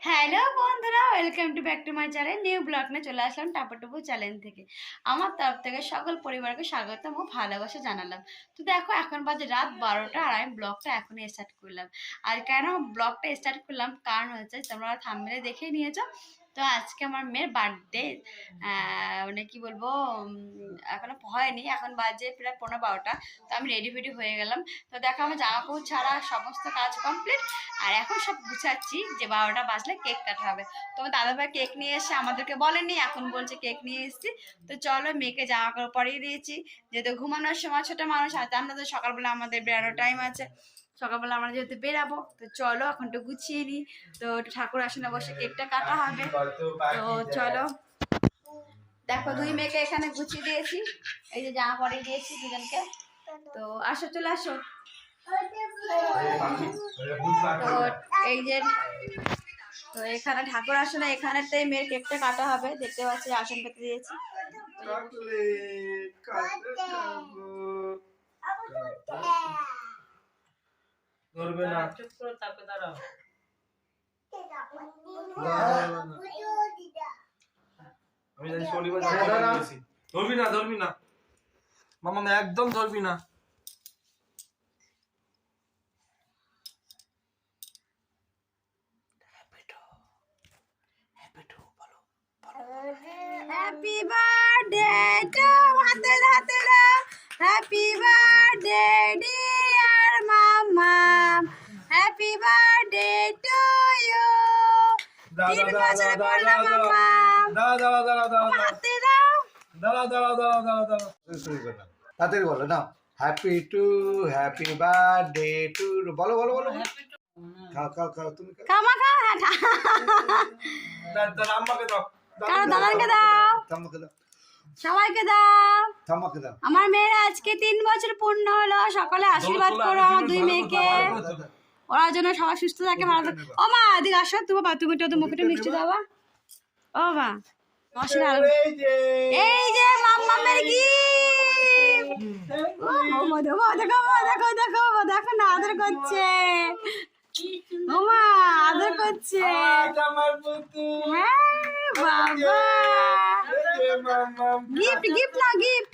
Hello বন্ধুরা, welcome to back to my channel. New blog নিয়ে চলে আসলাম টাপাটুপু চ্যানেল থেকে। আমার তরফ থেকে সকল পরিবারকে স্বাগতম ও ভালোবাসা জানালাম। তো দেখো, এখন বাজে রাত 12টা আর আমি ব্লগটা এখনই স্টার্ট করলাম। আর কেন ব্লগটা স্টার্ট করলাম কারণ হচ্ছে তোমরা থাম্বনেলে দেখে নিয়েছো। তো আজকে আমার মেয়ের বার্থডে, মানে কি বলবো, এখনো হয়নি, এখন বাজে প্রায় 11-12টা। তো আমি রেডি ফেডি হয়ে গেলাম। তো দেখো, আমার জামা কাপড় ছাড়া সমস্ত কাজ কমপ্লিট। আর এখন সব গুছাচ্ছি যে 12টা বাজলে কেক কাটা হবে। তো দাদাভাই কেক নিয়ে এসে আমাদেরকে বলেনি, এখন বলছে কেক নিয়ে এসেছি। তো চলো, মেয়েকে জামা কাপড় পরিয়ে দিয়েছি, যেহেতু ঘুমানোর সময় ছোট মানুষ আছে, আমরা তো সকালবেলা আমাদের বেরোনোর টাইম আছে। সকালবেলা আমরা যেহেতু বেরাবো, তো চলো এখন একটু গুছিয়ে নিই। তো ঠাকুর আসনে বসে কেকটা কাটা হবে। তো চলো, দেখো দুই মেয়েকে এখানে গুছিয়ে দিয়েছি, এই যে জামা পরিয়ে দিয়েছি দুজনকে। তো আসো, চলে আসো। তো এই যে, তো এখানে ঠাকুর আসনে এখানেতে মেয়ের কেকটা কাটা হবে, দেখতে পাচ্ছি আসন পেতে দিয়েছি। ধরবে না, চুপ করে তাকে দাঁড়াও। আমি জানি শনিবার ধরবি না, ধরবি না মামা, একদম ধরবি না। হ্যাপি বার্থডে টু, হাতে হাতে দাও। Happy birthday dear mamma, happy birthday to you. 3 বছর পড়লাম মাম্মা। হাতে দাও। তাড়াতাড়ি বলো না, happy to, happy birthday to, বলো বলো বলো, খাও খাও খাও, তুমি খামা খাও। আম্মাকে দাও, কারো দাদাকে দাও, থাম্মাকে দাও, সবাইকে দাও। থাম্মাকে দাও। আমার মেয়েরা আজকে 3 বছর পূর্ণ হলো। সকালে আশীর্বাদ করো আমার দুই মেয়েকে, ওরা যেন সবাই সুস্থ থাকে, ভালো থাকে। ও মা, এদিকে আসো, তুমি তো মুখে মিষ্টি দাও। ও মা, এই যে মাম্মামের গিফট। ও দেখো দেখো দেখো দেখো দেখো না, আদর করছে। ও মা, আদর করছে। হ্যাঁ বাবা, গিফট গিফট না, গিফট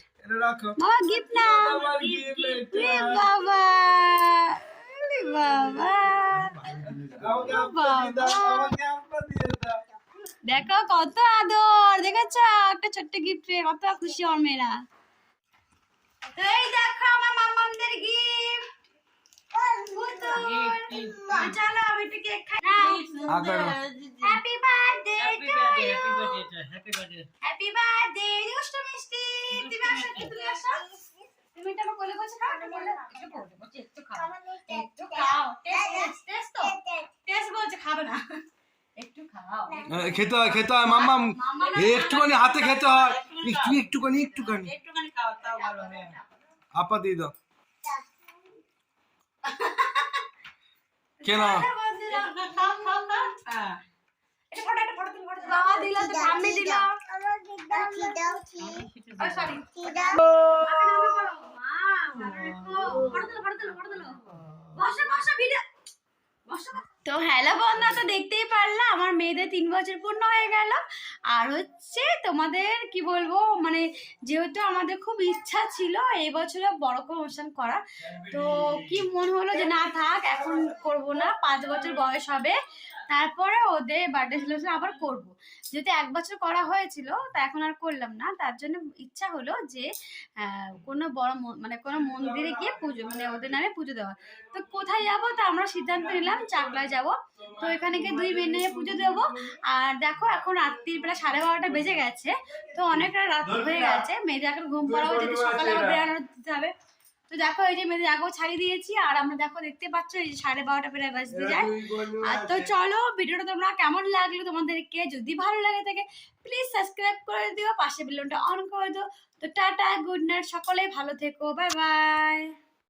বাবা, গিফট না বাবা, বাবা দেখো কত আদর, দেখেছো একটা ছোট্ট গিফট পেয়ে কত খুশি আমার মেয়েরা। এই দেখো আমার মাম্মামদের গিফট। চলো আমি একটু কেক খাই। Happy birthday to you, happy birthday দুষ্টু মিষ্টি। তুমি আসো, তুমি আসো, তুমি এটা আমার কোলে বসে খাও, একটু বলে একটু খাও, একটু খাও। টেস্ট টেস্ট তো টেস্ট বলছে, খাবে না, একটু খাও। খেতে হয়, খেতে হয় মাম্মা, একটুখানি হাতে খেতে হয়, একটুখানি খাও, তাও ভালো হবে। আপা দিয়ে দাও। কেন বাবা দিল, তো ঠাম্মি দিল। তো হ্যালো বন্ধুরা, তো দেখতেই পারলা আমার মেয়েদের 3 বছর পূর্ণ হয়ে গেল। আর হচ্ছে তোমাদের কি বলবো, মানে যেহেতু আমাদের খুব ইচ্ছা ছিল এই বছরে বড় করে অনুষ্ঠান করা, তো কি মন হলো যে না থাক, এখন করব না, 5 বছর বয়স হবে তারপরে ওদের বার্থডে সেলিব্রেশন আবার করব। যেহেতু 1 বছর করা হয়েছিল, তা এখন আর করলাম না, তার জন্য ইচ্ছা হলো যে কোনো বড় মানে কোনো মন্দিরে গিয়ে পুজো, মানে ওদের নামে পুজো দেওয়া। তো কোথায় যাবো, তা আমরা সিদ্ধান্ত নিলাম চাকলায় যাব। তো এখানে গিয়ে 2 মেয়ে নিয়ে পুজো দেবো। আর দেখো এখন রাত্রির প্রায় 12:30 বেজে গেছে, তো অনেকটা রাত হয়ে গেছে, মেয়েদের এখন ঘুম পড়াবো, যদি সকালে আবার বেড়ানো দিতে হবে। তো দেখো এই যে মেয়েদের আগেও ছাড়িয়ে দিয়েছি, আর আমরা দেখো দেখতে পাচ্ছ এই যে 12:30 প্রায় বাজতে যায়। আর তো চলো, ভিডিওটা তোমরা কেমন লাগলো তোমাদেরকে, যদি ভালো লাগে থাকে প্লিজ সাবস্ক্রাইব করে দিও, পাশে বেলটা অন করে দিও। তো টাটা, গুড নাইট, সকলেই ভালো থেকো, বাই বাই।